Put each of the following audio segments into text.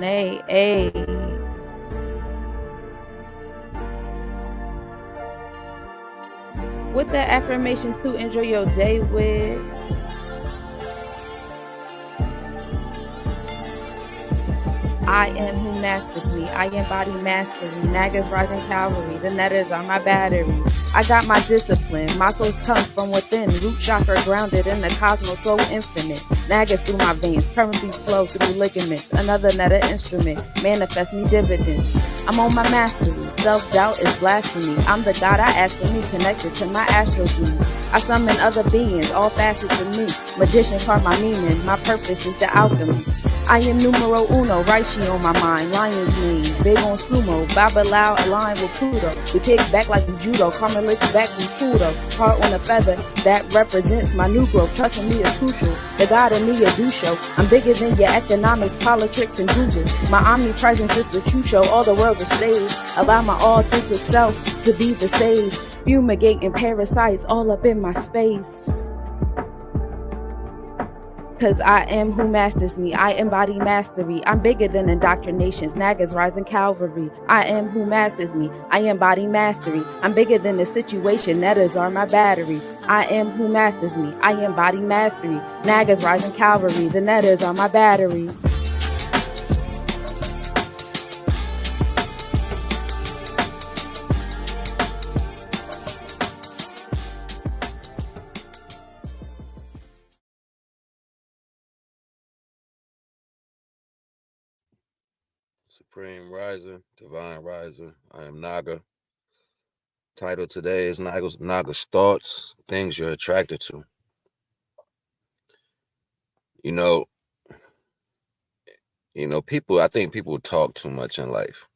A. With the affirmations to enjoy your day with. I am who masters me. I embody mastery. Naga's rising cavalry. The netters are my battery. I got my discipline. My source comes from within. Root chakra grounded in the cosmos, so infinite. Nagas through my veins. Currencies flow through ligaments. Another netta instrument. Manifest me dividends. I'm on my mastery. Self-doubt is blasphemy. I'm the god I ask for me, connected to my astral dream. I summon other beings, all facets of me. Magician carve my meaning. My purpose is the alchemy. I am numero uno, Raishi on my mind, lion's mane, big on sumo, Babalao aligned with Pluto. We kick back like the judo, karma licks back from Pluto. Heart on a feather, that represents my new growth. Trusting me is crucial, the God in me a do show. I'm bigger than your economics, politics, and Google. My omnipresence is the true show, all the world is stage. Allow my authentic self to be the sage. Fumigating parasites all up in my space. Cause I am who masters me. I embody mastery. I'm bigger than indoctrinations. Naga's rising cavalry. I am who masters me. I embody mastery. I'm bigger than the situation. Nettas are my battery. I am who masters me. I embody mastery. Naga's rising cavalry. The nettas are my battery. Supreme Riser, Divine Riser. I am Naga. Title today is Naga's Thoughts, Things You're Attracted to. You know, people, I think people talk too much in life.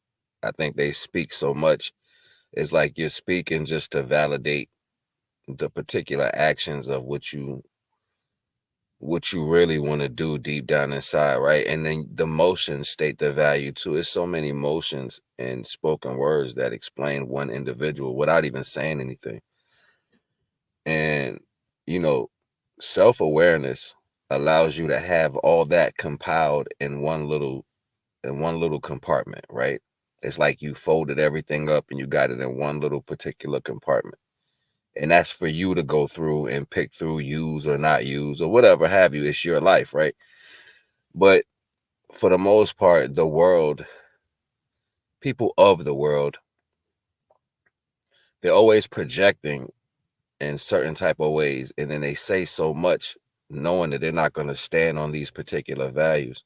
I think they speak so much. It's like you're speaking just to validate the particular actions of what you really want to do deep down inside, right? And then the motions state the value too. It's so many motions and spoken words that explain one individual without even saying anything. And self-awareness allows you to have all that compiled in one little compartment, right? It's like you folded everything up and you got it in one little particular compartment. And that's for you to go through and pick through, use or not use or whatever have you. It's your life, right? But for the most part, the world, people of the world, they're always projecting in certain type of ways. And then they say so much knowing that they're not going to stand on these particular values.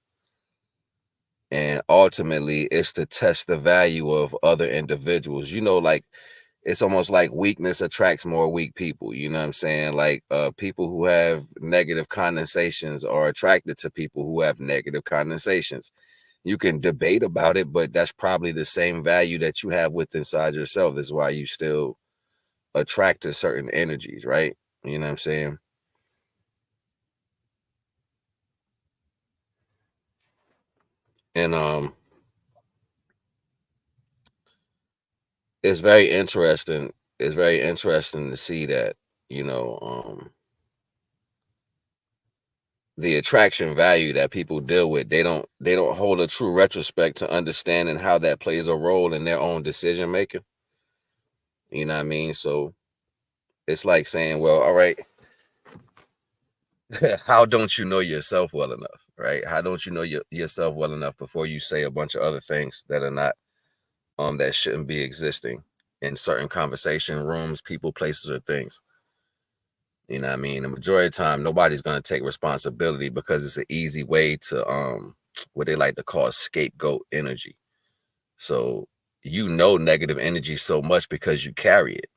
And ultimately, it's to test the value of other individuals. Like it's almost like weakness attracts more weak people. You know what I'm saying? Like people who have negative condensations are attracted to people who have negative condensations. You can debate about it, but that's probably the same value that you have with inside yourself. That's why you still attract to certain energies, right? You know what I'm saying? And it's very interesting. It's very interesting to see that, the attraction value that people deal with, they don't hold a true retrospect to understanding how that plays a role in their own decision making. You know what I mean? So it's like saying, well, all right, how don't you know yourself well enough, right? How don't you know yourself well enough before you say a bunch of other things that are not that shouldn't be existing in certain conversation rooms, people, places, or things. You know what I mean? The majority of the time, nobody's going to take responsibility because it's an easy way to what they like to call scapegoat energy. So negative energy so much because you carry it.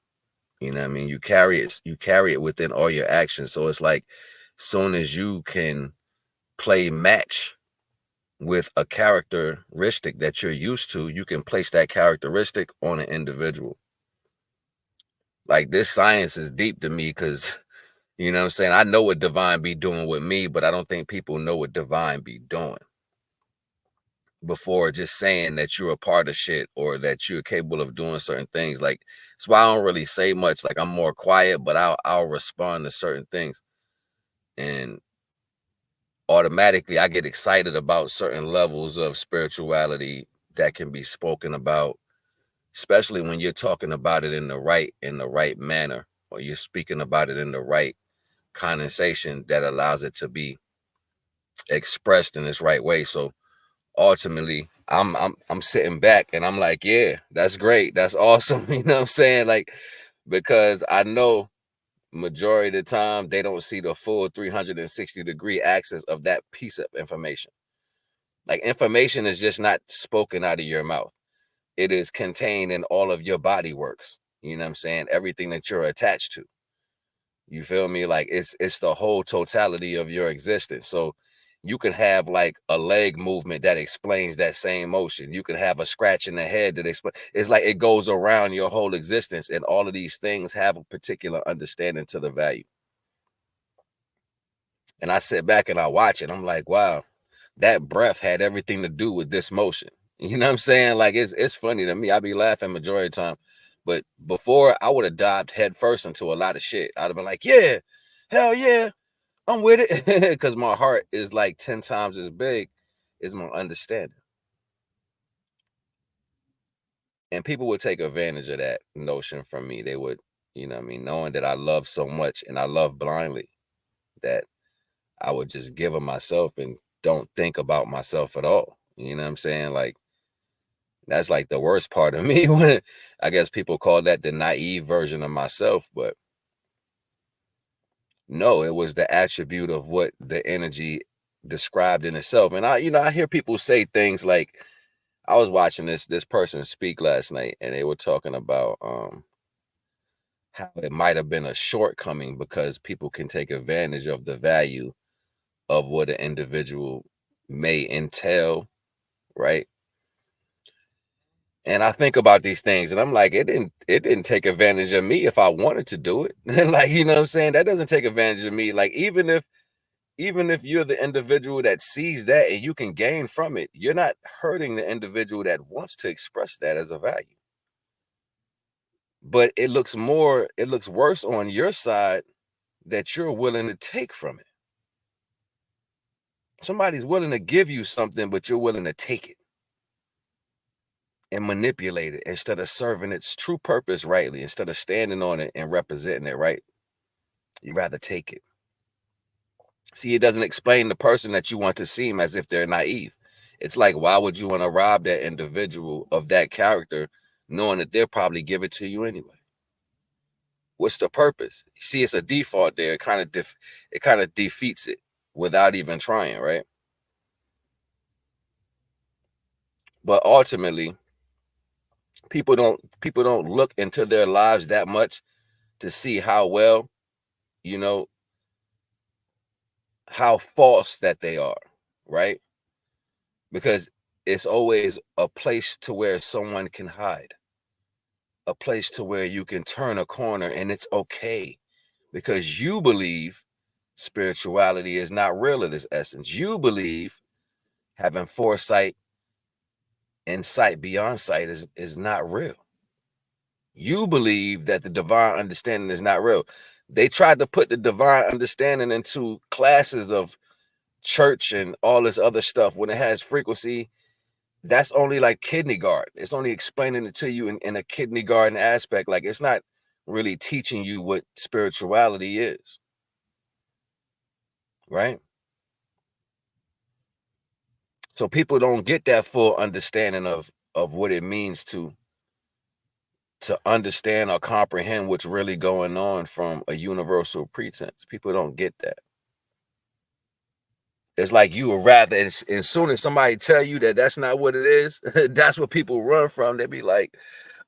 You know what I mean? You carry it within all your actions. So it's like soon as you can play match with a characteristic that you're used to, you can place that characteristic on an individual. Like this science is deep to me because, you know what I'm saying? I know what divine be doing with me, but I don't think people know what divine be doing before just saying that you're a part of shit or that you're capable of doing certain things. Like, that's why I don't really say much. Like, I'm more quiet, but I'll respond to certain things. And automatically I get excited about certain levels of spirituality that can be spoken about, especially when you're talking about it in the right manner, or you're speaking about it in the right condensation that allows it to be expressed in its right way. So ultimately I'm sitting back and I'm like, yeah, that's great, that's awesome. You know what I'm saying? Like, because I know majority of the time they don't see the full 360-degree axis of that piece of information. Like, information is just not spoken out of your mouth. It is contained in all of your body works. You know what I'm saying? Everything that you're attached to. You feel me? Like, it's the whole totality of your existence. So you can have like a leg movement that explains that same motion. You can have a scratch in the head that explains. It's like it goes around your whole existence, and all of these things have a particular understanding to the value. And I sit back and I watch it. I'm like, wow, that breath had everything to do with this motion. You know what I'm saying? Like, it's funny to me. I be laughing majority of the time. But before, I would have dived head first into a lot of shit. I'd have been like, yeah, hell yeah, I'm with it. Because my heart is like 10 times as big as my understanding. And people would take advantage of that notion from me. They would, you know what I mean, knowing that I love so much and I love blindly, that I would just give of myself and don't think about myself at all. You know what I'm saying? Like, that's like the worst part of me. When I guess people call that the naive version of myself, but no, it was the attribute of what the energy described in itself. And I hear people say things like, I was watching this person speak last night, and they were talking about how it might have been a shortcoming because people can take advantage of the value of what an individual may entail, right? And I think about these things and I'm like, it didn't take advantage of me if I wanted to do it. Like, you know what I'm saying? That doesn't take advantage of me. Like, even if you're the individual that sees that and you can gain from it, you're not hurting the individual that wants to express that as a value. But it looks worse on your side that you're willing to take from it. Somebody's willing to give you something, but you're willing to take it and manipulate it instead of serving its true purpose rightly, instead of standing on it and representing it right. You rather take it. See, it doesn't explain the person that you want to seem as if they're naive. It's like, why would you want to rob that individual of that character, knowing that they'll probably give it to you anyway? What's the purpose? You see, it's a default there. It kind of defeats it without even trying, right? But ultimately, people don't look into their lives that much to see how well, you know, how false that they are, right? Because it's always a place to where someone can hide, a place to where you can turn a corner and it's okay because you believe spirituality is not real in its essence. You believe having foresight and sight beyond sight is not real. You believe that the divine understanding is not real. They tried to put the divine understanding into classes of church and all this other stuff when it has frequency. That's only like kindergarten. It's only explaining it to you in a kindergarten aspect. Like, it's not really teaching you what spirituality is, right? So people don't get that full understanding of what it means to understand or comprehend what's really going on from a universal pretense. People don't get that. It's like you would rather, as soon as somebody tell you that that's not what it is, that's what people run from. They be like,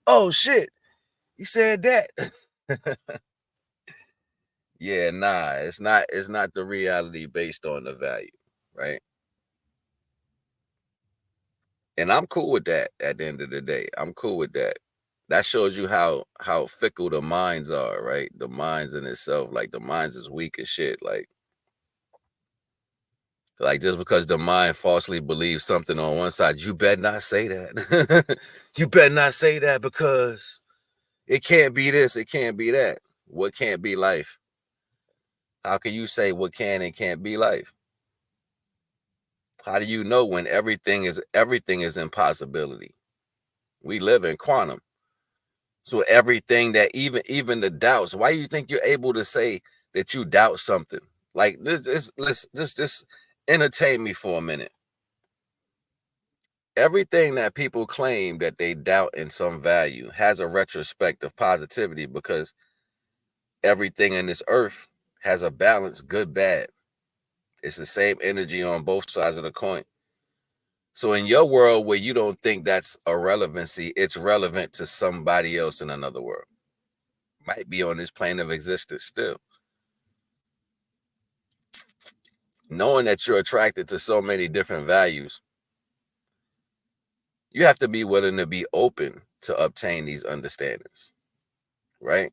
oh shit, you said that. Yeah, nah, it's not the reality based on the value, right? And I'm cool with that at the end of the day. I'm cool with that. That shows you how fickle the minds are, right? The minds in itself, like the minds is weak as shit. Like just because the mind falsely believes something on one side, you better not say that. You better not say that because it can't be this, it can't be that. What can't be life? How can you say what can and can't be life? How do you know when everything is impossibility? We live in quantum. So everything that even the doubts, why do you think you're able to say that you doubt something? Like this let's just entertain me for a minute. Everything that people claim that they doubt in some value has a retrospect of positivity, because everything in this earth has a balance, good, bad. It's the same energy on both sides of the coin. So in your world where you don't think that's a relevancy, it's relevant to somebody else in another world. Might be on this plane of existence still. Knowing that you're attracted to so many different values, you have to be willing to be open to obtain these understandings, right?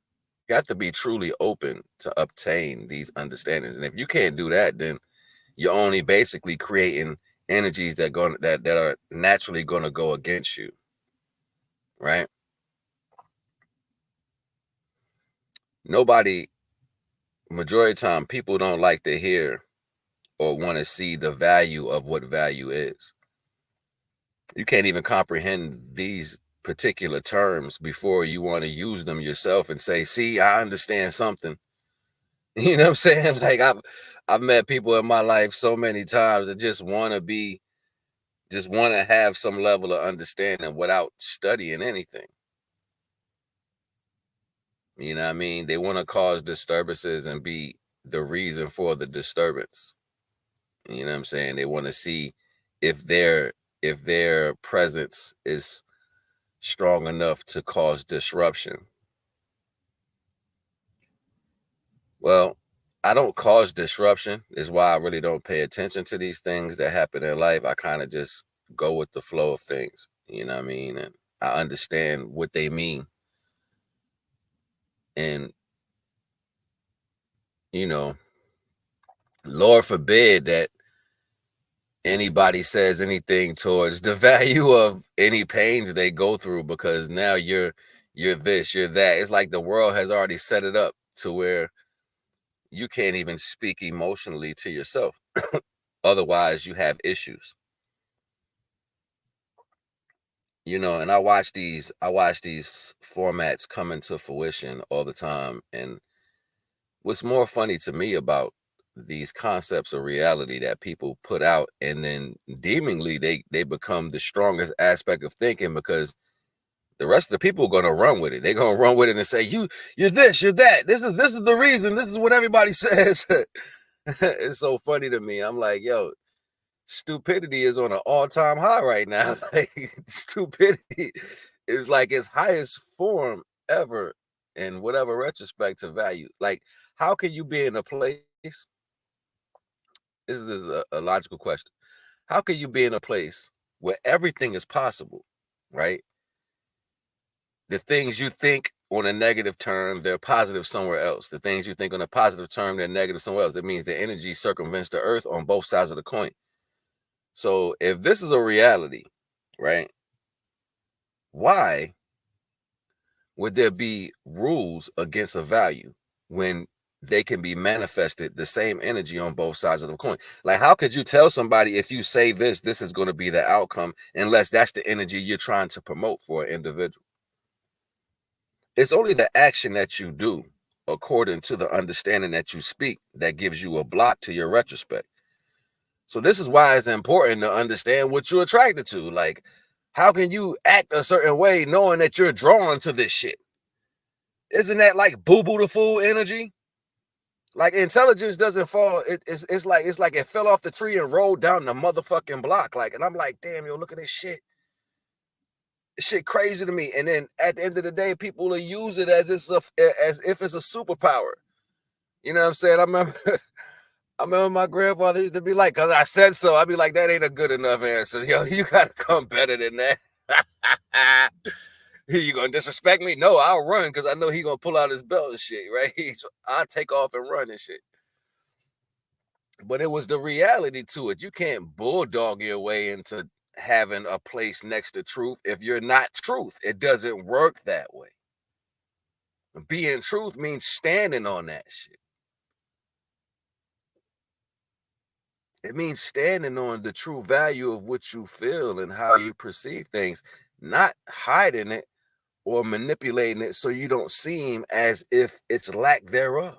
You have to be truly open to obtain these understandings. And if you can't do that, then you're only basically creating energies that are naturally going to go against you, right? Nobody, majority of the time, people don't like to hear or want to see the value of what value is. You can't even comprehend these particular terms before you want to use them yourself and say, see, I understand something. You know what I'm saying? Like I've met people in my life so many times that just want to have some level of understanding without studying anything. You know what I mean? They want to cause disturbances and be the reason for the disturbance. You know what I'm saying? They want to see if their presence is strong enough to cause disruption. Well, I don't cause disruption, is why I really don't pay attention to these things that happen in life. I kind of just go with the flow of things. You know what I mean? And I understand what they mean. And, you know, Lord forbid that anybody says anything towards the value of any pains they go through, because now you're this, you're that. It's like the world has already set it up to where you can't even speak emotionally to yourself. Otherwise, you have issues. You know, and I watch these formats come into fruition all the time. And what's more funny to me about these concepts of reality that people put out, and then deemingly they become the strongest aspect of thinking, because the rest of the people are going to run with it. They're going to run with it and say, you're this, you're that. This is the reason. This is what everybody says. It's so funny to me. I'm like, yo, stupidity is on an all-time high right now. Like, stupidity is like its highest form ever in whatever retrospect to value. Like, how can you be in a place? This is a logical question. How can you be in a place where everything is possible, right? The things you think on a negative term, they're positive somewhere else. The things you think on a positive term, they're negative somewhere else. That means the energy circumvents the earth on both sides of the coin. So if this is a reality, right, why would there be rules against a value when they can be manifested the same energy on both sides of the coin? Like, how could you tell somebody, if you say this is going to be the outcome, unless that's the energy you're trying to promote for an individual? It's only the action that you do according to the understanding that you speak that gives you a block to your retrospect. So this is why it's important to understand what you're attracted to. Like, how can you act a certain way knowing that you're drawn to this shit? Isn't that like boo-boo the fool energy? Like, intelligence doesn't fall. It's like it fell off the tree and rolled down the motherfucking block. Like, and I'm like, damn, yo, look at this shit. This shit crazy to me. And then at the end of the day, people will use it as if it's a superpower. You know what I'm saying? I remember my grandfather used to be like, "Cause I said so." I'd be like, "That ain't a good enough answer. Yo, you gotta come better than that." You gonna disrespect me? No, I'll run because I know he gonna pull out his belt and shit, right? So I'll take off and run and shit. But it was the reality to it. You can't bulldog your way into having a place next to truth if you're not truth. It doesn't work that way. Being truth means standing on that shit. It means standing on the true value of what you feel and how you perceive things, not hiding it or manipulating it so you don't seem as if it's lack thereof.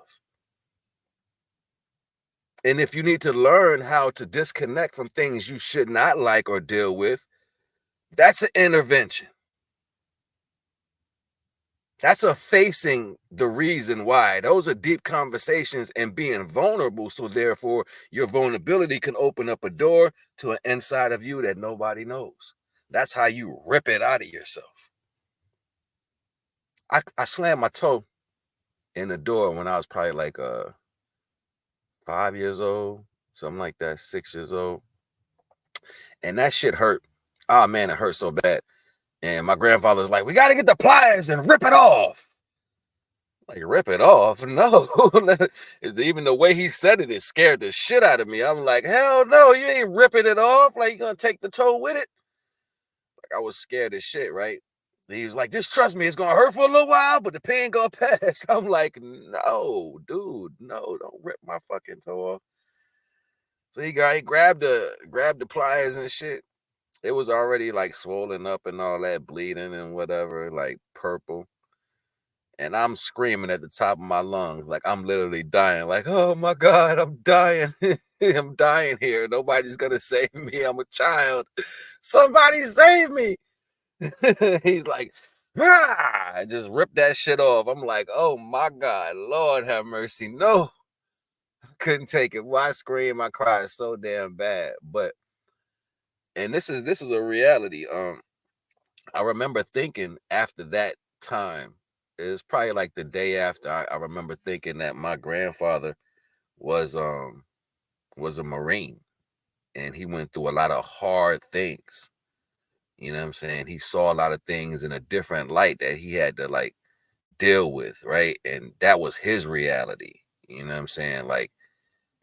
And if you need to learn how to disconnect from things you should not like or deal with, that's an intervention. That's a facing the reason why. Those are deep conversations and being vulnerable. So therefore, your vulnerability can open up a door to an inside of you that nobody knows. That's how you rip it out of yourself. I slammed my toe in the door when I was probably like 5 years old, something like that, 6 years old. And that shit hurt. Oh man, it hurt so bad. And my grandfather's like, we got to get the pliers and rip it off. Like, rip it off? No. Even the way he said it, it scared the shit out of me. I'm like, hell no, you ain't ripping it off. Like, you gonna take the toe with it? Like, I was scared as shit, right? He was like, just trust me, it's gonna hurt for a little while, but the pain gonna pass. I'm like, no, dude, no, don't rip my fucking toe off. So he grabbed the pliers and shit. It was already like swollen up and all that, bleeding and whatever, like purple. And I'm screaming at the top of my lungs, like I'm literally dying, like, oh my God, I'm dying. I'm dying here. Nobody's gonna save me. I'm a child. Somebody save me. He's like, I just ripped that shit off. I'm like, oh my God, Lord have mercy. No, I couldn't take it. Why scream? I cried so damn bad. And this is a reality. I remember thinking after that time, it was probably like the day after, I remember thinking that my grandfather was a Marine, and he went through a lot of hard things. You know what I'm saying? He saw a lot of things in a different light that he had to like deal with, right? And that was his reality. You know what I'm saying? Like,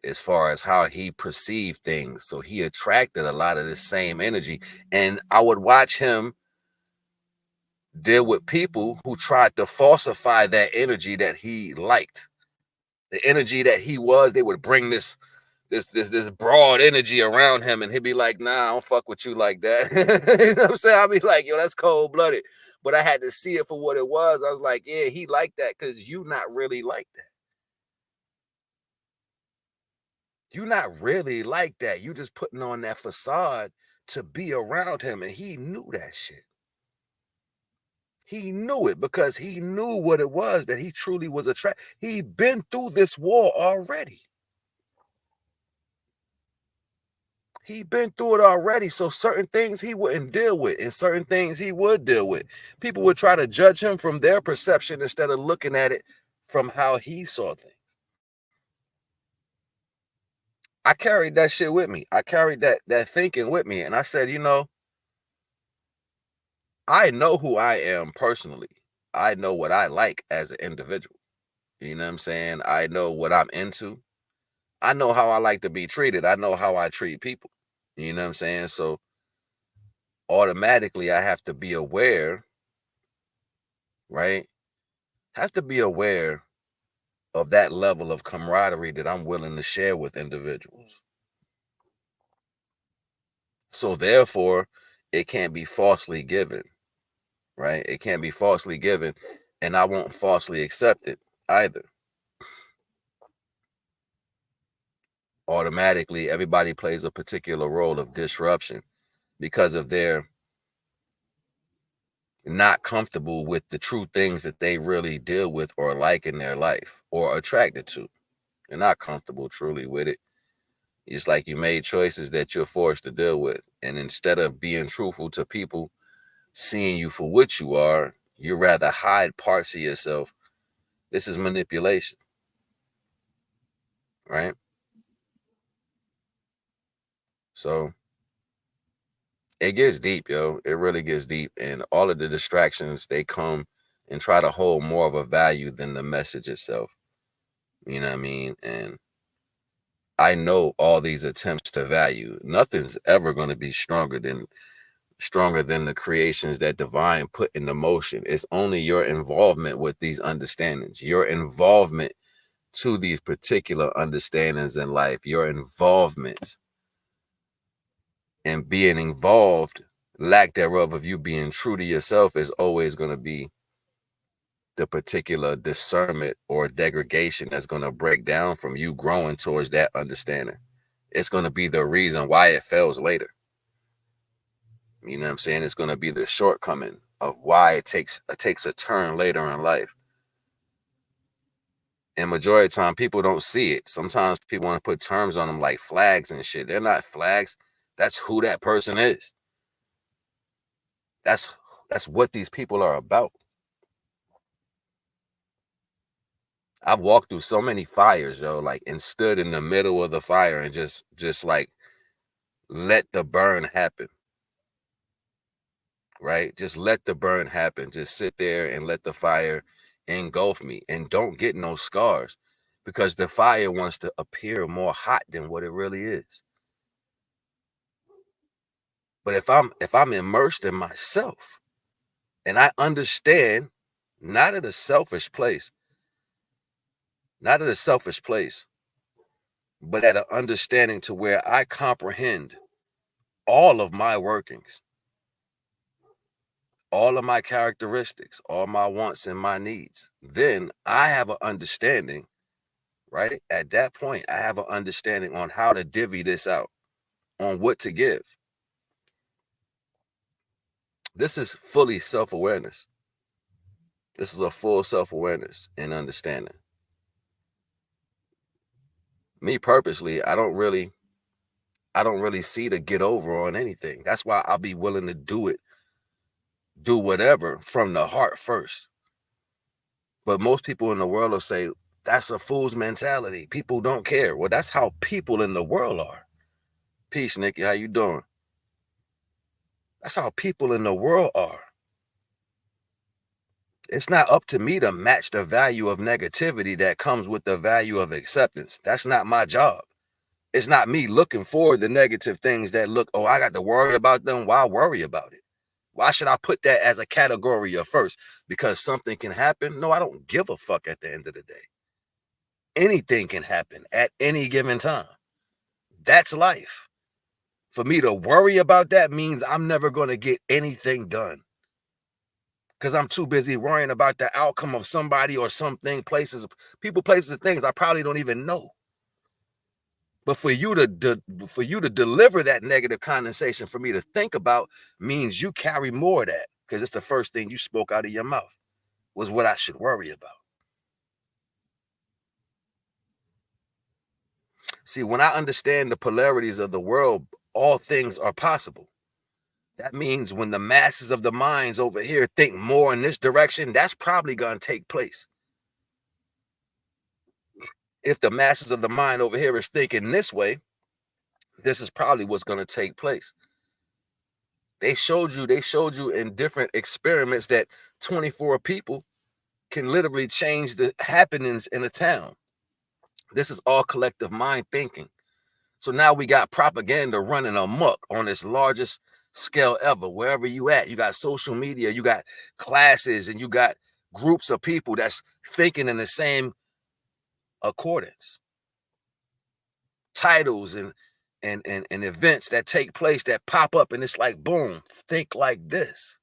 as far as how he perceived things. So he attracted a lot of the same energy. And I would watch him deal with people who tried to falsify that energy that he liked. The energy that he was, they would bring this broad energy around him, and he'd be like, nah, I don't fuck with you like that. You know what I'm saying? I'd be like, yo, that's cold-blooded. But I had to see it for what it was. I was like, yeah, he liked that because you not really like that. You not really like that. You just putting on that facade to be around him, and he knew that shit. He knew it because he knew what it was that he truly was attracted. He'd been through this war already. He'd been through it already. So certain things he wouldn't deal with and certain things he would deal with. People would try to judge him from their perception instead of looking at it from how he saw things. I carried that shit with me. I carried that thinking with me. And I said, you know, I know who I am personally. I know what I like as an individual. You know what I'm saying? I know what I'm into. I know how I like to be treated. I know how I treat people. You know what I'm saying? So automatically I have to be aware, right? Have to be aware of that level of camaraderie that I'm willing to share with individuals. So therefore, it can't be falsely given, right? It can't be falsely given, and I won't falsely accept it either. Automatically, everybody plays a particular role of disruption because of their not comfortable with the true things that they really deal with or like in their life or attracted to. They're not comfortable truly with it. It's like you made choices that you're forced to deal with. And instead of being truthful to people seeing you for what you are, you rather hide parts of yourself. This is manipulation, right? So it gets deep, yo. It really gets deep. And all of the distractions, they come and try to hold more of a value than the message itself. You know what I mean? And I know all these attempts to value, nothing's ever going to be stronger than the creations that divine put into motion. It's only your involvement with these understandings, your involvement to these particular understandings in life, your involvement, And being involved, lack thereof, of you being true to yourself is always going to be the particular discernment or degradation that's going to break down from you growing towards that understanding. It's going to be the reason why it fails later. You know what I'm saying? It's going to be the shortcoming of why it takes a turn later in life. And majority of the time, people don't see it. Sometimes people want to put terms on them like flags and shit. They're not flags. That's who that person is. That's what these people are about. I've walked through so many fires, yo, like, and stood in the middle of the fire and just like let the burn happen. Right? Just let the burn happen. Just sit there and let the fire engulf me, and don't get no scars, because the fire wants to appear more hot than what it really is. But if I'm immersed in myself and I understand, not at a selfish place, but at an understanding to where I comprehend all of my workings, all of my characteristics, all my wants and my needs, then I have an understanding, right? At that point, I have an understanding on how to divvy this out, on what to give. This is fully self-awareness. This is a full self-awareness and understanding. Me purposely, I don't really see to get over on anything. That's why I'll be willing to do whatever from the heart first. But most people in the world will say, that's a fool's mentality. People don't care. Well, that's how people in the world are. Peace, Nikki. How you doing? That's how people in the world are. It's not up to me to match the value of negativity that comes with the value of acceptance. That's not my job. It's not me looking for the negative things that look, oh, I got to worry about them. Why worry about it? Why should I put that as a category of first? Because something can happen? No, I don't give a fuck at the end of the day. Anything can happen at any given time. That's life. For me to worry about that means I'm never going to get anything done, because I'm too busy worrying about the outcome of somebody or something, places, people, places, and things I probably don't even know. But for you to deliver that negative condensation for me to think about means you carry more of that, because it's the first thing you spoke out of your mouth was what I should worry about. See, when I understand the polarities of the world, all things are possible. That means when the masses of the minds over here think more in this direction, that's probably going to take place. If the masses of the mind over here is thinking this way, this is probably what's going to take place. They showed you in different experiments that 24 people can literally change the happenings in a town. This is all collective mind thinking. So now we got propaganda running amok on this largest scale ever. Wherever you at, you got social media, you got classes, and you got groups of people that's thinking in the same accordance. Titles and events that take place that pop up, and it's like, boom, think like this.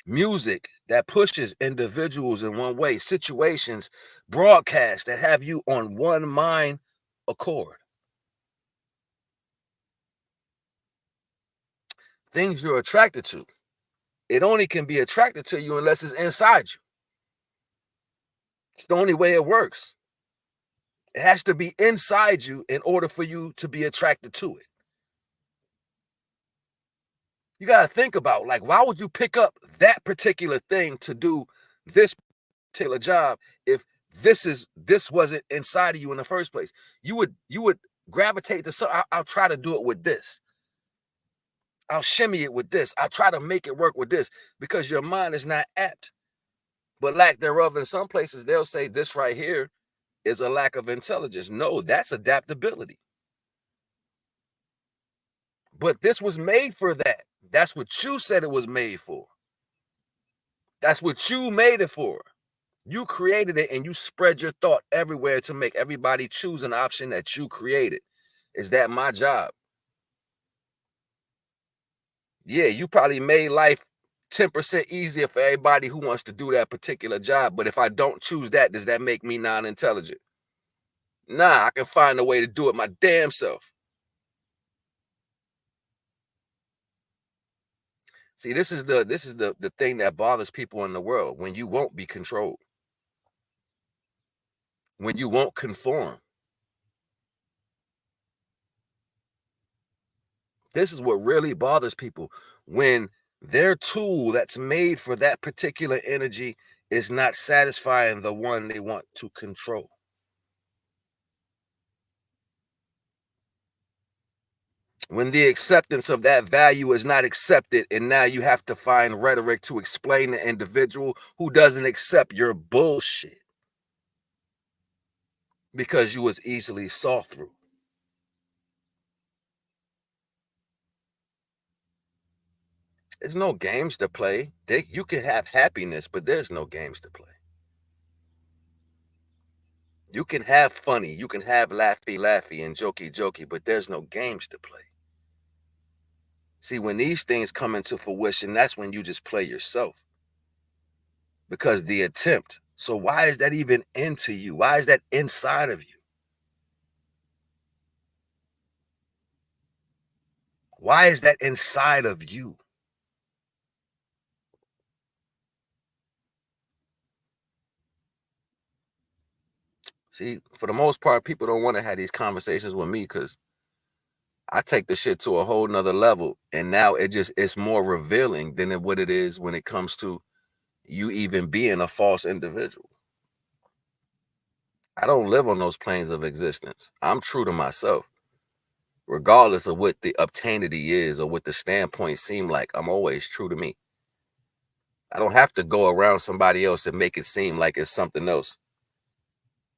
Music that pushes individuals in one way, situations, broadcasts that have you on one mind accord. Things you're attracted to. It only can be attracted to you unless it's inside you. It's the only way it works. It has to be inside you in order for you to be attracted to it. You got to think about, like, why would you pick up that particular thing to do this particular job if this wasn't inside of you in the first place? You would gravitate to something. I'll try to do it with this. I'll shimmy it with this. I'll try to make it work with this, because your mind is not apt. But lack thereof, in some places, they'll say this right here is a lack of intelligence. No, that's adaptability. But this was made for that. That's what you said it was made for. That's what you made it for. You created it, and you spread your thought everywhere to make everybody choose an option that you created. Is that my job? Yeah, you probably made life 10% easier for everybody who wants to do that particular job. But if I don't choose that, does that make me non-intelligent? Nah, I can find a way to do it my damn self. See, this is the thing that bothers people in the world, when you won't be controlled, when you won't conform. This is what really bothers people, when their tool that's made for that particular energy is not satisfying the one they want to control. When the acceptance of that value is not accepted, and now you have to find rhetoric to explain the individual who doesn't accept your bullshit because you was easily saw through. There's no games to play. You can have happiness, but there's no games to play. You can have funny, you can have laughy and jokey, but there's no games to play. See, when these things come into fruition, that's when you just play yourself. Because the attempt, so why is that even into you? Why is that inside of you? Why is that inside of you? See, for the most part, people don't want to have these conversations with me because I take the shit to a whole nother level. And now it's more revealing than what it is when it comes to you even being a false individual. I don't live on those planes of existence. I'm true to myself. Regardless of what the obtainity is or what the standpoint seem like, I'm always true to me. I don't have to go around somebody else and make it seem like it's something else.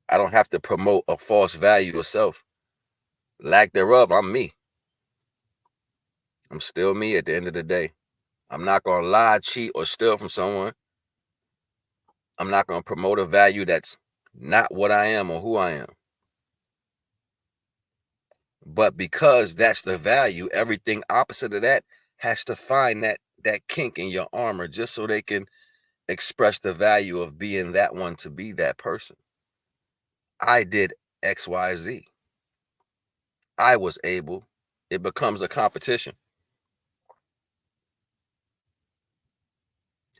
I don't have to promote a false value of self. Lack thereof, I'm me. I'm still me at the end of the day. I'm not going to lie, cheat, or steal from someone. I'm not going to promote a value that's not what I am or who I am. But because that's the value, everything opposite of that has to find that kink in your armor just so they can express the value of being that one to be that person. I did XYZ. I was able. It becomes a competition.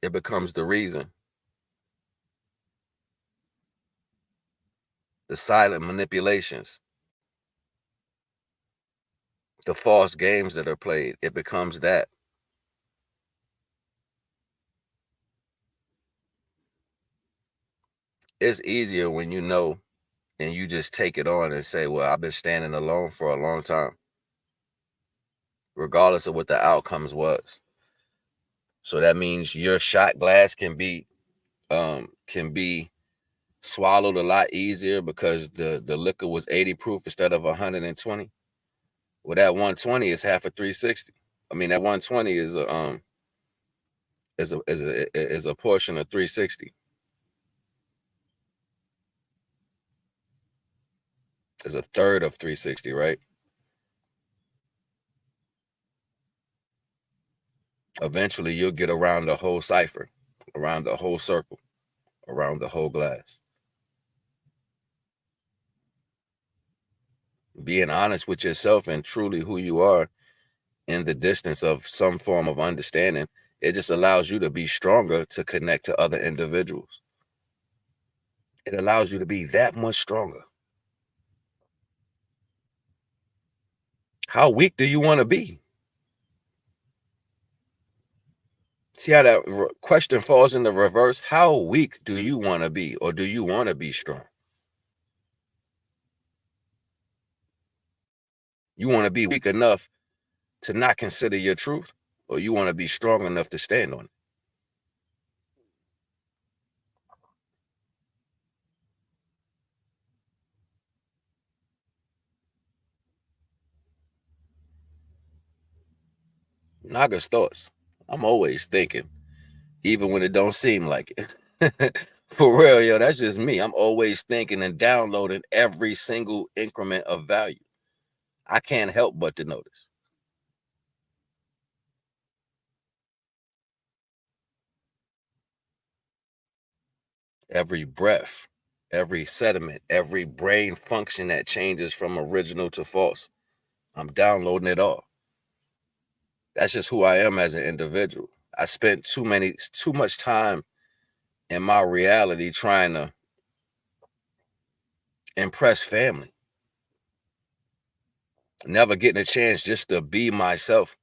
It becomes the reason. The silent manipulations, the false games that are played, it becomes that. It's easier when you know and you just take it on and say, well, I've been standing alone for a long time, regardless of what the outcomes was. So that means your shot glass can be swallowed a lot easier because the liquor was 80 proof instead of 120. Well, that 120 is half a 360. I mean, that 120 is a portion of 360. Is a third of 360, right? Eventually, you'll get around the whole cipher, around the whole circle, around the whole glass. Being honest with yourself and truly who you are in the distance of some form of understanding, it just allows you to be stronger to connect to other individuals. It allows you to be that much stronger. How weak do you want to be? See how that question falls in the reverse? How weak do you want to be, or do you want to be strong? You want to be weak enough to not consider your truth, or you want to be strong enough to stand on it? Naga's thoughts. I'm always thinking, even when it don't seem like it. For real, yo, that's just me. I'm always thinking and downloading every single increment of value. I can't help but to notice. every breath, every sediment, every brain function that changes from original to false. I'm downloading it all. That's just who I am as an individual. I spent too much time in my reality trying to impress family, never getting a chance just to be myself,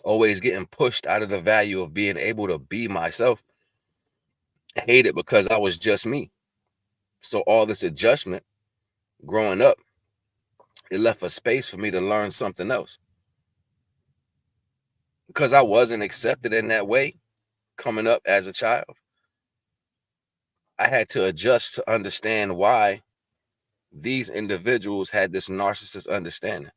always getting pushed out of the value of being able to be myself. Hate it because I was just me. So all this adjustment growing up, it left a space for me to learn something else. Because I wasn't accepted in that way coming up as a child, I had to adjust to understand why these individuals had this narcissist understanding,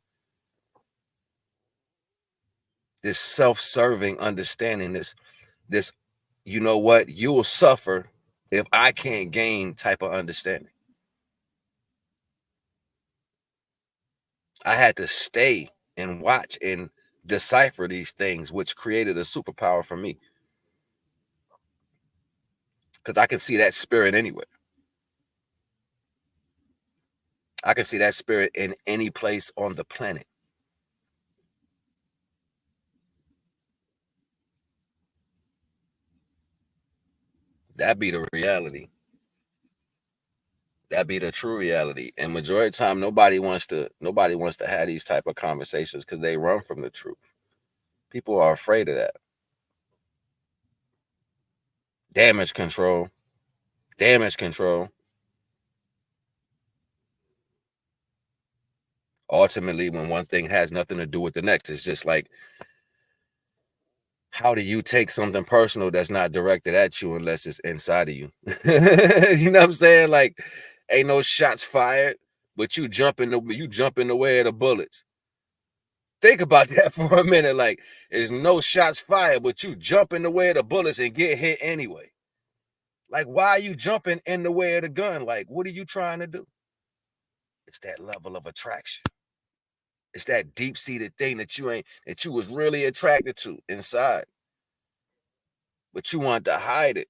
this self-serving understanding, this you know what, you will suffer if I can't gain type of understanding. I had to stay and watch and decipher these things, which created a superpower for me. Because I can see that spirit anywhere. I can see that spirit in any place on the planet. That be the reality. That be the true reality. And majority of the time, nobody wants to have these type of conversations because they run from the truth. People are afraid of that. Damage control. Damage control. Ultimately, when one thing has nothing to do with the next, it's just like, how do you take something personal that's not directed at you unless it's inside of you? You know what I'm saying? Like, ain't no shots fired, but you jump in the way of the bullets. Think about that for a minute. Like, there's no shots fired, but you jump in the way of the bullets and get hit anyway. Like, why are you jumping in the way of the gun? Like, what are you trying to do? It's that level of attraction. It's that deep-seated thing that you was really attracted to inside, but you wanted to hide it.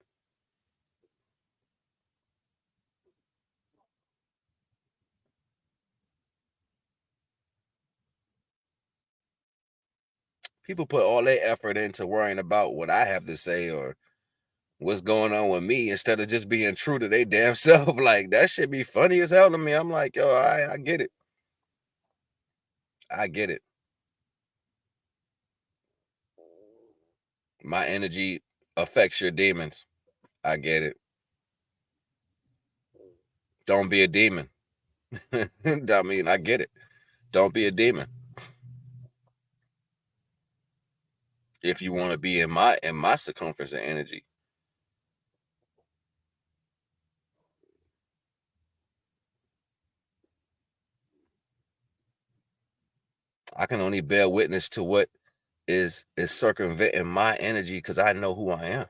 People put all their effort into worrying about what I have to say or what's going on with me instead of just being true to their damn self. Like, that should be funny as hell to me. I'm like, yo, I get it. I get it. My energy affects your demons. I get it. Don't be a demon. I mean, I get it. Don't be a demon. If you want to be in my circumference of energy. I can only bear witness to what is circumventing my energy because I know who I am.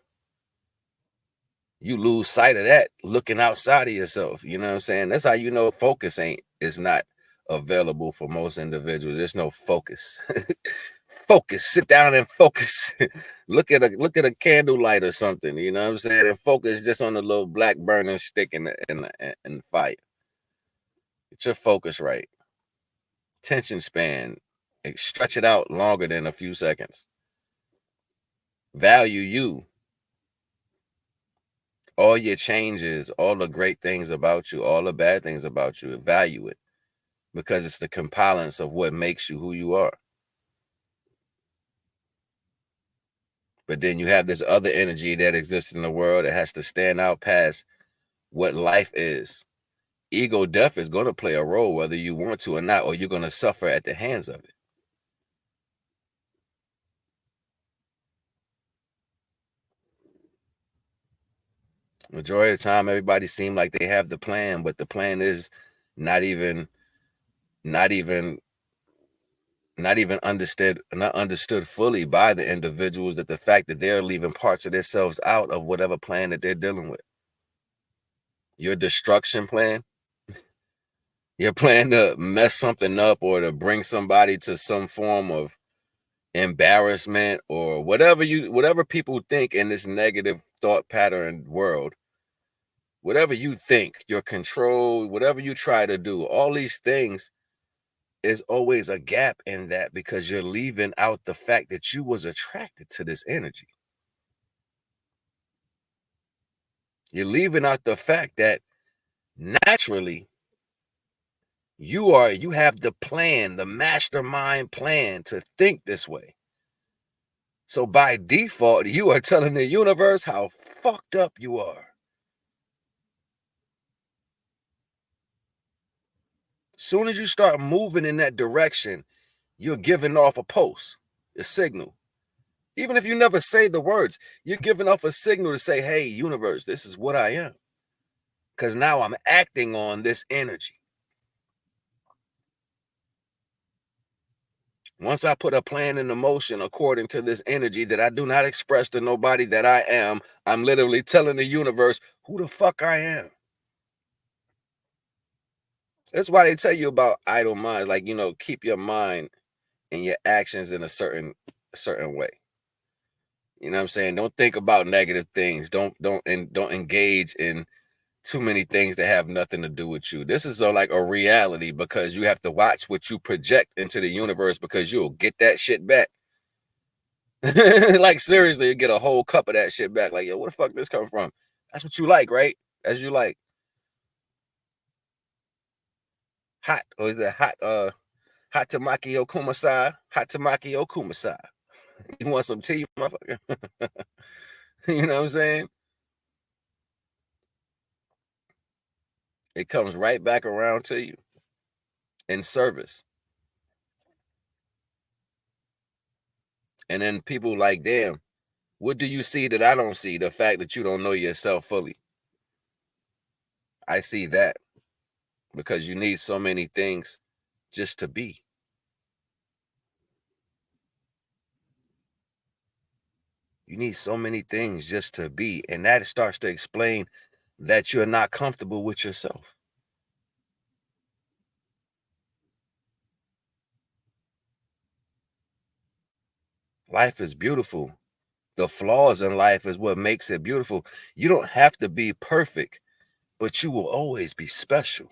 You lose sight of that looking outside of yourself. You know what I'm saying? That's how you know focus is not available for most individuals. There's no focus. Focus. Sit down and focus. look at a candlelight or something. You know what I'm saying? And focus just on the little black burning stick in the fire. Get your focus right. Attention span. Stretch it out longer than a few seconds. Value you. All your changes, all the great things about you, all the bad things about you, value it because it's the compilance of what makes you who you are. But then you have this other energy that exists in the world that has to stand out past what life is. Ego death is going to play a role whether you want to or not, or you're going to suffer at the hands of it. Majority of the time, everybody seems like they have the plan, but the plan is not even understood fully by the individuals, that the fact that they're leaving parts of themselves out of whatever plan that they're dealing with. Your destruction plan, your plan to mess something up or to bring somebody to some form of embarrassment or whatever people think in this negative thought pattern world, whatever you think, your control, whatever you try to do, all these things is always a gap in that because you're leaving out the fact that you was attracted to this energy. You're leaving out the fact that naturally you have the plan, the mastermind plan to think this way. So by default, you are telling the universe how fucked up you are. Soon as you start moving in that direction, you're giving off a pulse, a signal. Even if you never say the words, you're giving off a signal to say, hey, universe, this is what I am. Because now I'm acting on this energy. Once I put a plan into motion according to this energy that I do not express to nobody that I am, I'm literally telling the universe who the fuck I am. That's why they tell you about idle minds, like, keep your mind and your actions in a certain way. You know what I'm saying? Don't think about negative things. Don't engage in too many things that have nothing to do with you. This is like a reality because you have to watch what you project into the universe because you'll get that shit back. Like seriously, you get a whole cup of that shit back. Like, yo, where the fuck this come from? That's what you like, right? As you like. Hot, or is that hot? Hot tamaki okumasai. Hot tamaki okumasai. You want some tea, motherfucker? You know what I'm saying? It comes right back around to you in service. And then people like, damn, what do you see that I don't see? The fact that you don't know yourself fully. I see that because you need so many things just to be. You need so many things just to be. And that starts to explain that you're not comfortable with yourself. Life is beautiful. The flaws in life is what makes it beautiful. You don't have to be perfect, but you will always be special.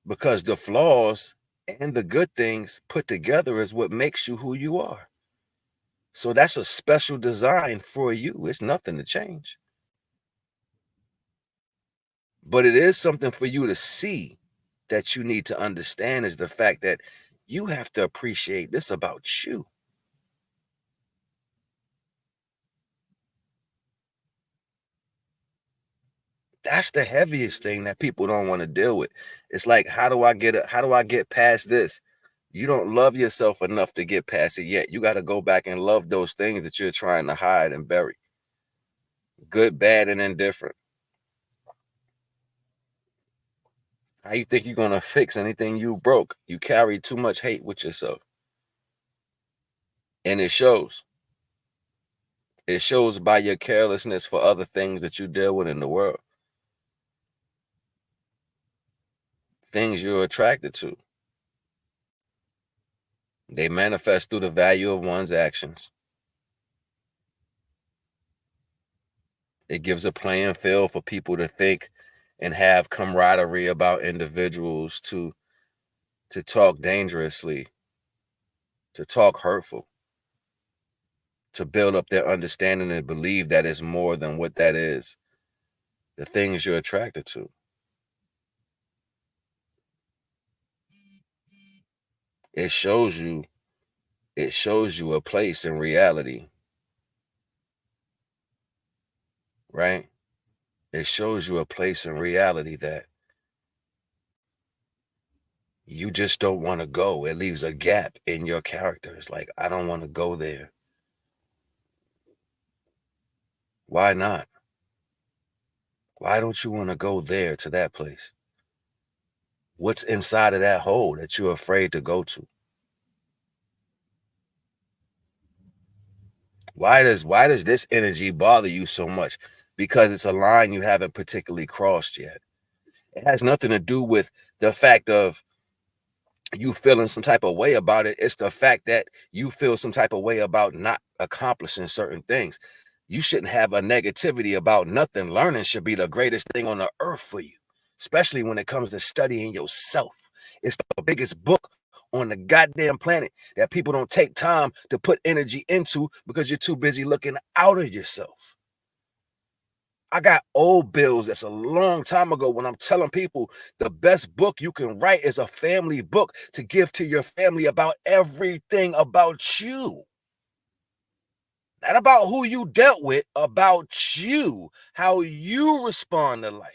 Because the flaws and the good things put together is what makes you who you are. So that's a special design for you. It's nothing to change. But it is something for you to see that you need to understand is the fact that you have to appreciate this about you. That's the heaviest thing that people don't want to deal with. It's like, how do I get past this? You don't love yourself enough to get past it yet. You got to go back and love those things that you're trying to hide and bury. Good, bad, and indifferent. How you think you're going to fix anything you broke? You carry too much hate with yourself. And it shows. It shows by your carelessness for other things that you deal with in the world. Things you're attracted to. They manifest through the value of one's actions. It gives a playing field for people to think and have camaraderie about individuals to talk dangerously, to talk hurtful, to build up their understanding and believe that it's more than what that is, the things you're attracted to. It shows you a place in reality, right? It shows you a place in reality that you just don't want to go. It leaves a gap in your character. It's like, I don't want to go there. Why not? Why don't you want to go there to that place? What's inside of that hole that you're afraid to go to? Why does this energy bother you so much? Because it's a line you haven't particularly crossed yet. It has nothing to do with the fact of you feeling some type of way about it. It's the fact that you feel some type of way about not accomplishing certain things. You shouldn't have a negativity about nothing. Learning should be the greatest thing on the earth for you, especially when it comes to studying yourself. It's the biggest book on the goddamn planet that people don't take time to put energy into because you're too busy looking out of yourself. I got old bills that's a long time ago when I'm telling people the best book you can write is a family book to give to your family about everything about you. Not about who you dealt with, about you, how you respond to life.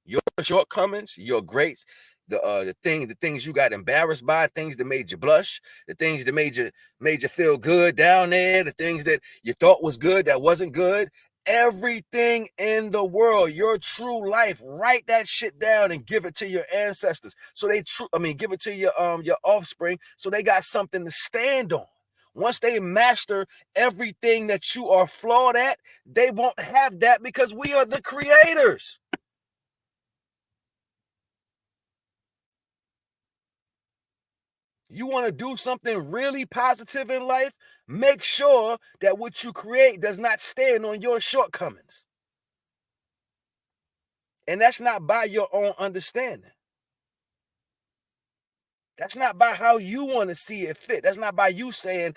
Your shortcomings, your greats, the things you got embarrassed by, things that made you blush, the things that made you feel good down there, the things that you thought was good that wasn't good. Everything in the world, your true life, write that shit down and give it to your ancestors. So give it to your offspring so they got something to stand on. Once they master everything that you are flawed at, they won't have that because we are the creators. You want to do something really positive in life? Make sure that what you create does not stand on your shortcomings. And that's not by your own understanding. That's not by how you want to see it fit. That's not by you saying,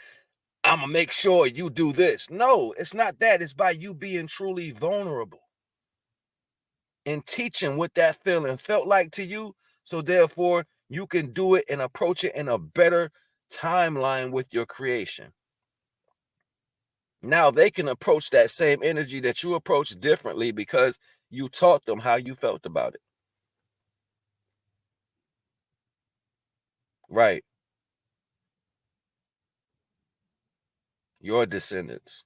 I'm going to make sure you do this. No, it's not that. It's by you being truly vulnerable and teaching what that feeling felt like to you. So therefore, you can do it and approach it in a better timeline with your creation. Now they can approach that same energy that you approach differently because you taught them how you felt about it. Right. Your descendants.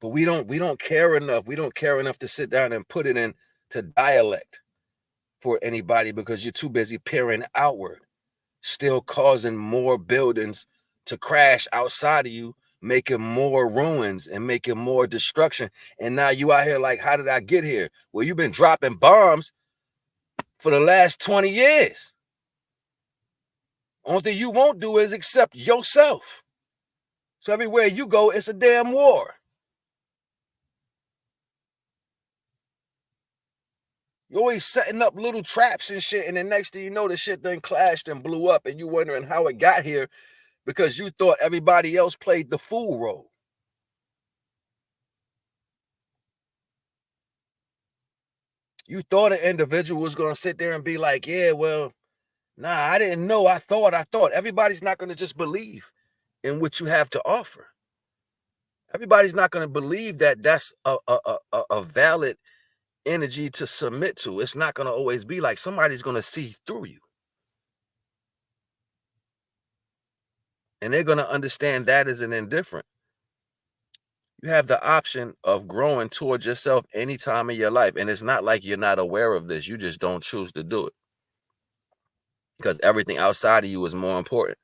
But we don't care enough. We don't care enough to sit down and put it into dialect for anybody because you're too busy peering outward, still causing more buildings to crash outside of you, making more ruins and making more destruction. And now you out here like, how did I get here? Well, you've been dropping bombs for the last 20 years. Only thing you won't do is accept yourself. So everywhere you go, it's a damn war. You're always setting up little traps and shit, and the next thing you know, the shit done clashed and blew up, and you wondering how it got here because you thought everybody else played the fool role. You thought an individual was going to sit there and be like, yeah, well, nah, I didn't know. I thought. Everybody's not going to just believe in what you have to offer. Everybody's not going to believe that that's a valid energy to submit to. It's not going to always be like somebody's going to see through you. And they're going to understand that as an indifferent. You have the option of growing towards yourself any time in your life. And it's not like you're not aware of this. You just don't choose to do it. Because everything outside of you is more important.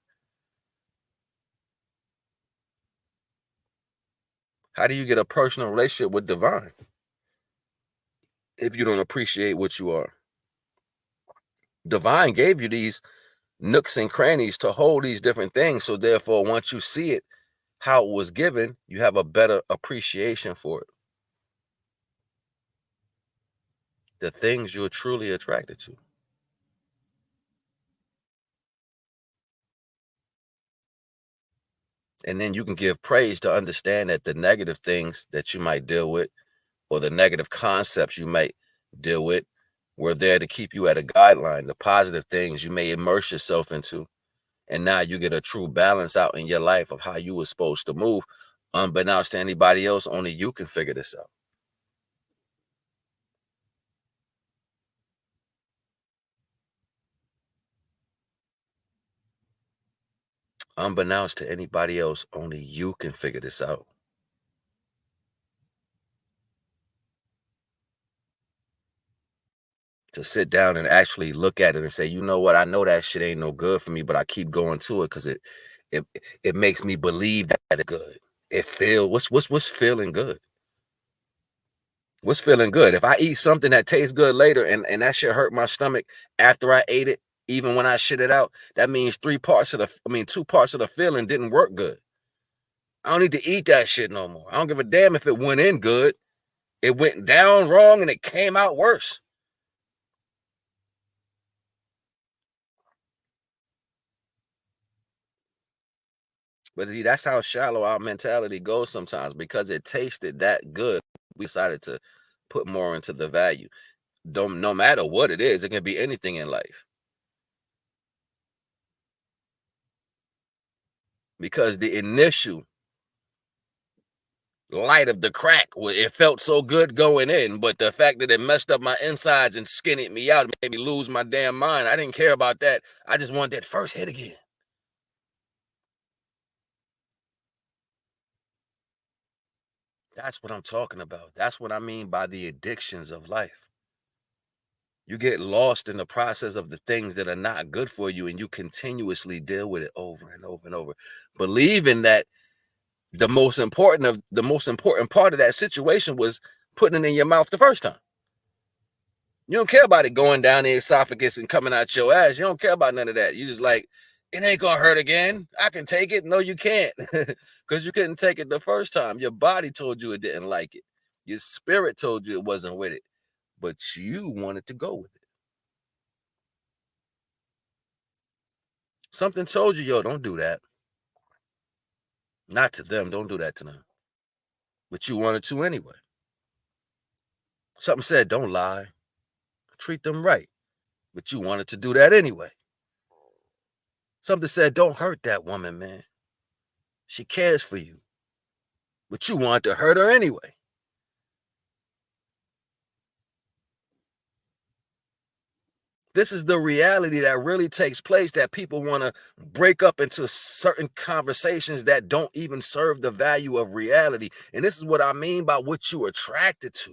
How do you get a personal relationship with divine if you don't appreciate what you are? Divine gave you these nooks and crannies to hold these different things. So therefore, once you see it, how it was given, you have a better appreciation for it. The things you're truly attracted to. And then you can give praise to understand that the negative things that you might deal with or the negative concepts you might deal with were there to keep you at a guideline. The positive things you may immerse yourself into. And now you get a true balance out in your life of how you were supposed to move. Unbeknownst to anybody else, only you can figure this out. Unbeknownst to anybody else, only you can figure this out. To sit down and actually look at it and say, you know what, I know that shit ain't no good for me, but I keep going to it because it makes me believe that it's good. It feels what's feeling good. What's feeling good? If I eat something that tastes good later and that shit hurt my stomach after I ate it, even when I shit it out, that means two parts of the feeling didn't work good. I don't need to eat that shit no more. I don't give a damn if it went in good. It went down wrong and it came out worse. But see, that's how shallow our mentality goes sometimes, because it tasted that good. We decided to put more into the value. No matter what it is, it can be anything in life. Because the initial light of the crack, it felt so good going in, but the fact that it messed up my insides and skinned me out, made me lose my damn mind. I didn't care about that. I just wanted that first hit again. That's what I'm talking about. That's what I mean by the addictions of life. You get lost in the process of the things that are not good for you, and you continuously deal with it over and over and over, believing that the most important part of that situation was putting it in your mouth the first time. You don't care about it going down the esophagus and coming out your ass. You don't care about none of that. You just like, it ain't gonna hurt again. I can take it. No, you can't. Because you couldn't take it the first time. Your body told you it didn't like it. Your spirit told you it wasn't with it. But you wanted to go with it. Something told you, yo, don't do that. Not to them. Don't do that to them. But you wanted to anyway. Something said, don't lie. Treat them right. But you wanted to do that anyway. Something said, don't hurt that woman, man. She cares for you. But you wanted to hurt her anyway. This is the reality that really takes place, that people want to break up into certain conversations that don't even serve the value of reality. And this is what I mean by what you attracted to.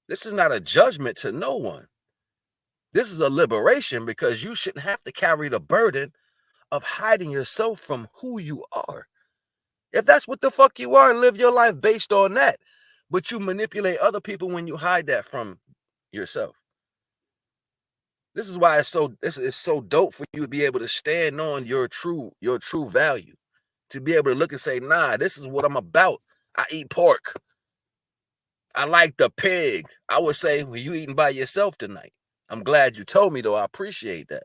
This is not a judgment to no one. This is a liberation, because you shouldn't have to carry the burden of hiding yourself from who you are. If that's what the fuck you are, live your life based on that. But you manipulate other people when you hide that from yourself. This is why it's so dope for you to be able to stand on your true value. To be able to look and say, nah, this is what I'm about. I eat pork. I like the pig. I would say, well, you eating by yourself tonight. I'm glad you told me, though. I appreciate that.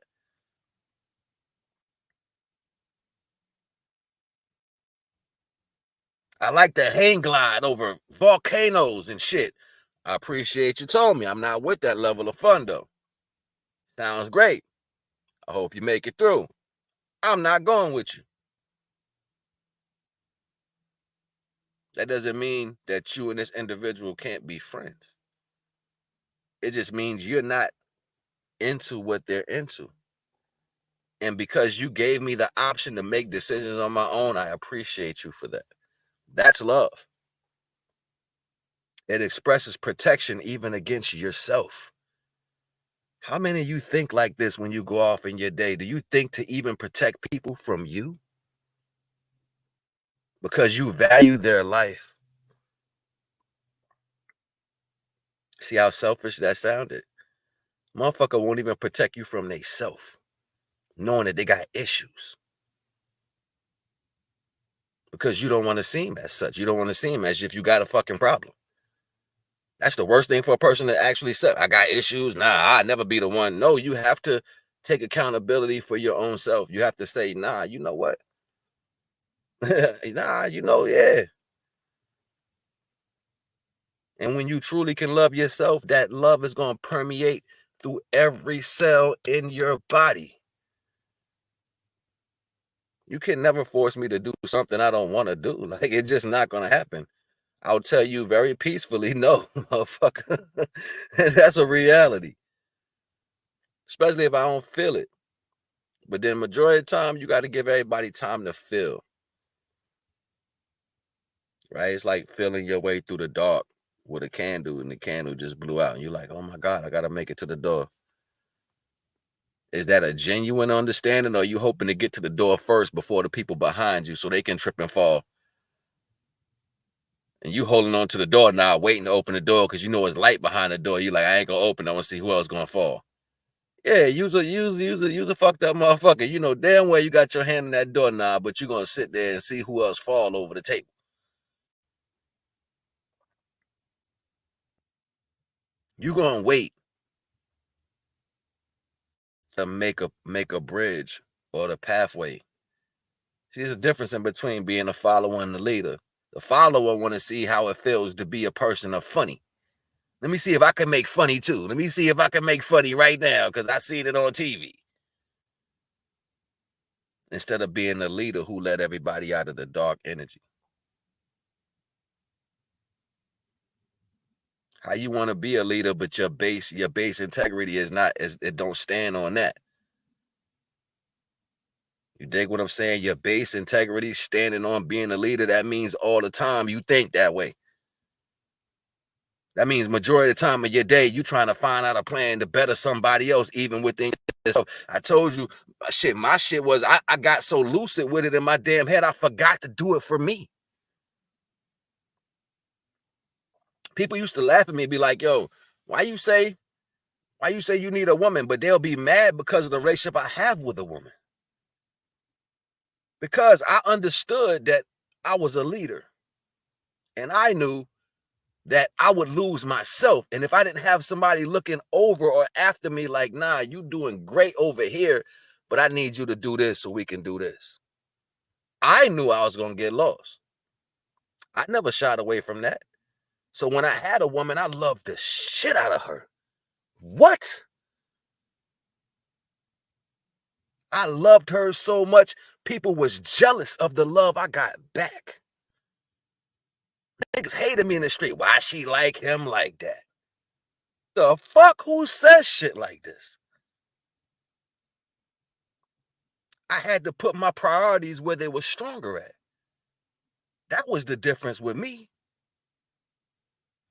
I like the hang glide over volcanoes and shit. I appreciate you told me. I'm not with that level of fun, though. Sounds great. I hope you make it through. I'm not going with you. That doesn't mean that you and this individual can't be friends. It just means you're not into what they're into. And because you gave me the option to make decisions on my own, I appreciate you for that. That's love. It expresses protection even against yourself. How many of you think like this when you go off in your day? Do you think to even protect people from you? Because you value their life. See how selfish that sounded? Motherfucker won't even protect you from they self, knowing that they got issues. Because you don't want to seem as such. You don't want to seem as if you got a fucking problem. That's the worst thing for a person to actually say. I got issues. Nah, I'll never be the one. No, you have to take accountability for your own self. You have to say, nah, you know what? Nah, yeah. And when you truly can love yourself, that love is going to permeate through every cell in your body. You can never force me to do something I don't want to do. Like, it's just not going to happen. I'll tell you very peacefully, no, motherfucker. That's a reality. Especially if I don't feel it. But then majority of the time, you got to give everybody time to feel. Right? It's like feeling your way through the dark with a candle, and the candle just blew out. And you're like, oh my God, I got to make it to the door. Is that a genuine understanding, or are you hoping to get to the door first before the people behind you so they can trip and fall? and you holding on to the door now, waiting to open the door because you know it's light behind the door. You like, I ain't gonna open. I want to see who else gonna fall. Yeah, use a fucked up motherfucker. You know damn well you got your hand in that doorknob, but you're gonna sit there and see who else fall over the table. You're gonna wait to make a bridge or the pathway. See, there's a difference in between being a follower and the leader. The follower want to see how it feels to be a person of funny. Let me see if I can make funny too. Let me see if I can make funny right now because I seen it on TV. Instead of being the leader who let everybody out of the dark energy. How you want to be a leader, but your base integrity is not, it don't stand on that. You dig what I'm saying? Your base integrity standing on being a leader, that means all the time you think that way. That means majority of the time of your day, you trying to find out a plan to better somebody else, even within yourself. I told you, my shit was, I got so lucid with it in my damn head, I forgot to do it for me. People used to laugh at me and be like, yo, why you say you need a woman, but they'll be mad because of the relationship I have with a woman. Because I understood that I was a leader. And I knew that I would lose myself. And if I didn't have somebody looking over or after me like, nah, you doing great over here, but I need you to do this so we can do this. I knew I was going to get lost. I never shied away from that. So when I had a woman, I loved the shit out of her. What? I loved her so much, people was jealous of the love I got back. Niggas hated me in the street. Why she like him like that? The fuck? Who says shit like this? I had to put my priorities where they were stronger at. That was the difference with me.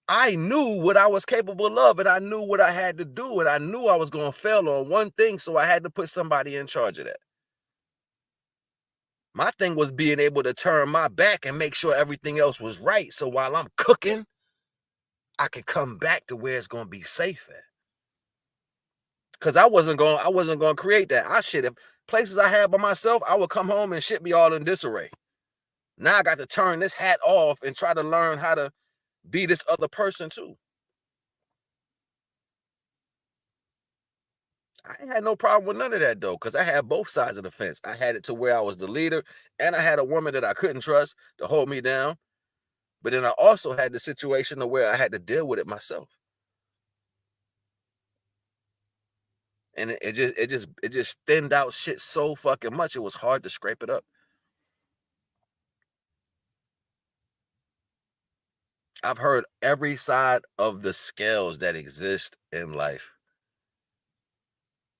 I knew what I was capable of, and I knew what I had to do, and I knew I was going to fail on one thing, so I had to put somebody in charge of that. My thing was being able to turn my back and make sure everything else was right, so while I'm cooking, I could come back to where it's going to be safe at. Because I wasn't going to create that. If places I had by myself, I would come home and shit be all in disarray. Now I got to turn this hat off and try to learn how to be this other person too. I ain't had no problem with none of that though, because I had both sides of the fence. I had it to where I was the leader, and I had a woman that I couldn't trust to hold me down. But then I also had the situation to where I had to deal with it myself. And it just thinned out shit so fucking much, it was hard to scrape it up. I've heard every side of the scales that exist in life.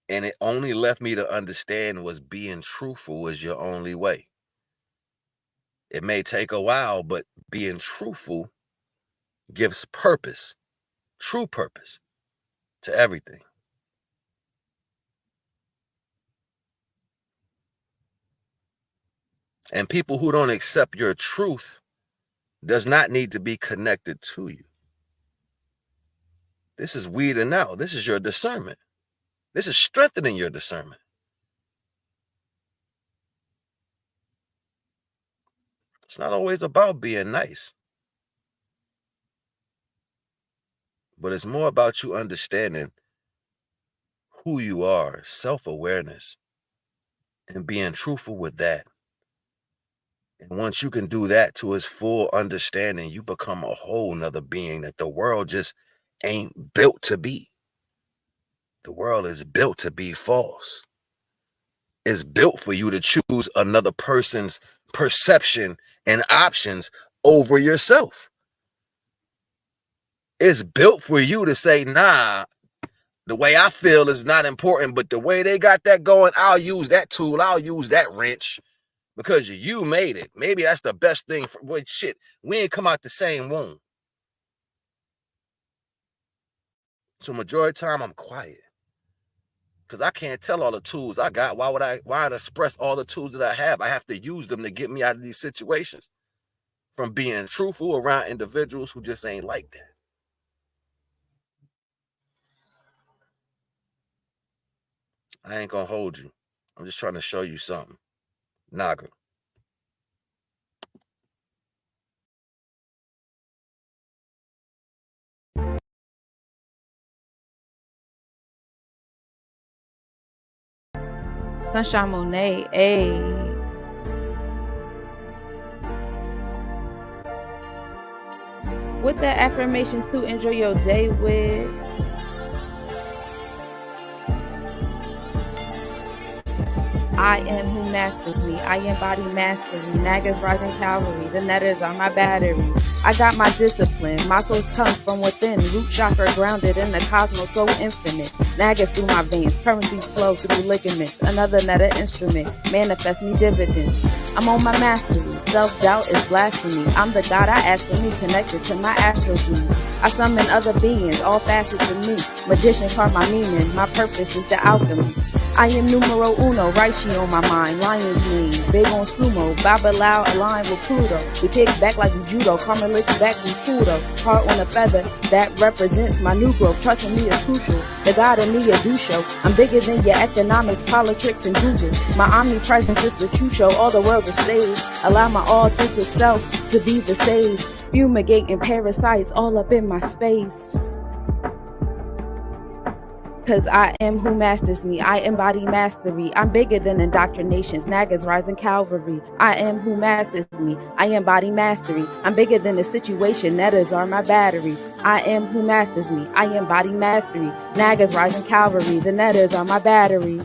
And it only left me to understand was being truthful is your only way. It may take a while, but being truthful gives purpose, true purpose, to everything. And people who don't accept your truth does not need to be connected to you. This is weeding out. This is your discernment. This is strengthening your discernment. It's not always about being nice, but it's more about you understanding who you are, self-awareness, and being truthful with that. And once you can do that to its full understanding, you become a whole nother being that the world just ain't built to be. The world is built to be false. It's built for you to choose another person's perception and options over yourself. It's built for you to say, nah, the way I feel is not important, but the way they got that going, I'll use that tool, I'll use that wrench because you made it. Maybe that's the best thing for, well, shit, we ain't come out the same womb. So majority of the time I'm quiet because I can't tell all the tools I got. Why would I express all the tools that I have? I have to use them to get me out of these situations. from being truthful around individuals who just ain't like that. I ain't gonna hold you. I'm just trying to show you something. Naga. Sunshine Monet, ayy. With the affirmations to enjoy your day with. I am who masters me. I embody mastery. Naga's rising cavalry. The netters are my battery. I got my discipline. My source comes from within. Root chakra grounded in the cosmos so infinite. Nagas through my veins. Currencies flow through ligaments. Another netter instrument. Manifest me dividends. I'm on my mastery. Self-doubt is blasphemy. I'm the God I ask for me, connected to my astral dream. I summon other beings, all facets of me. Magician carve my meaning. My purpose is the alchemy. I am numero uno, Raishi on my mind, lion's mane, big on sumo, Babalao aligned with Pluto. We kick back like judo, karma licks back with Pluto. Heart on a feather, that represents my new growth. Trusting me is crucial, the God in me a do show. I'm bigger than your economics, politics, and Google. My omnipresence is the true show, all the world is stage. Allow my authentic self to be the sage. Fumigating parasites all up in my space. Cause I am who masters me. I embody mastery. I'm bigger than indoctrinations. Naga's rising cavalry. I am who masters me. I embody mastery. I'm bigger than the situation. Netters are my battery. I am who masters me. I embody mastery. Naga's rising cavalry. The netters are my battery.